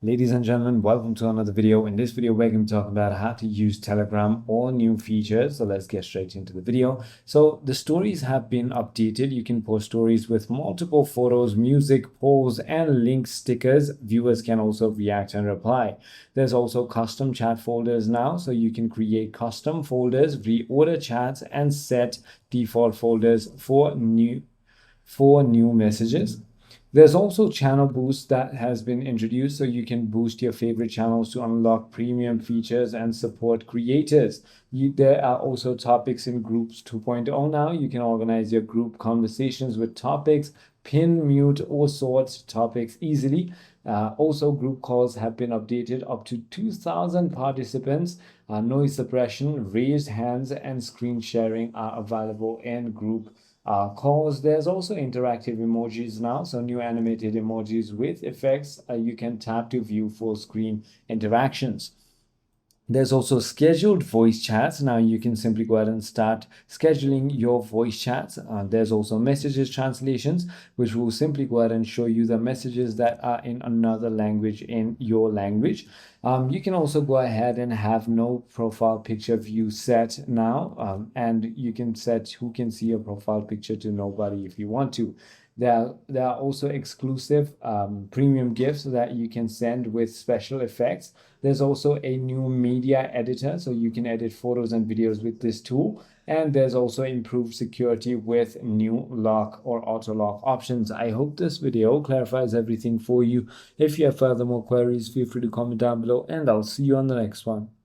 Ladies and gentlemen, welcome to another video. In this video, we're going to talk about how to use Telegram, all new features. So let's get straight into the video. So the stories have been updated. You can post stories with multiple photos, music, polls, and link stickers. Viewers can also react and reply. There's also custom chat folders now. So you can create custom folders, reorder chats, and set default folders for new messages. There's also channel boost that has been introduced, so you can boost your favorite channels to unlock premium features and support creators. There are also topics in groups 2.0 now. You can organize your group conversations with topics, pin, mute, or sort topics easily. Also, group calls have been updated. Up to 2,000 participants. Noise suppression, raised hands, and screen sharing are available in group calls. There's also interactive emojis now, so new animated emojis with effects. You can tap to view full screen interactions. There's also scheduled voice chats. Now you can simply go ahead and start scheduling your voice chats. There's also messages translations, which will simply go ahead and show you the messages that are in another language in your language. You can also go ahead and have no profile picture view set now, and you can set who can see your profile picture to nobody if you want to. There are also exclusive premium gifts that you can send with special effects. There's also a new media editor, so you can edit photos and videos with this tool. And there's also improved security with new lock or auto lock options. I hope this video clarifies everything for you. If you have further more queries, feel free to comment down below, and I'll see you on the next one.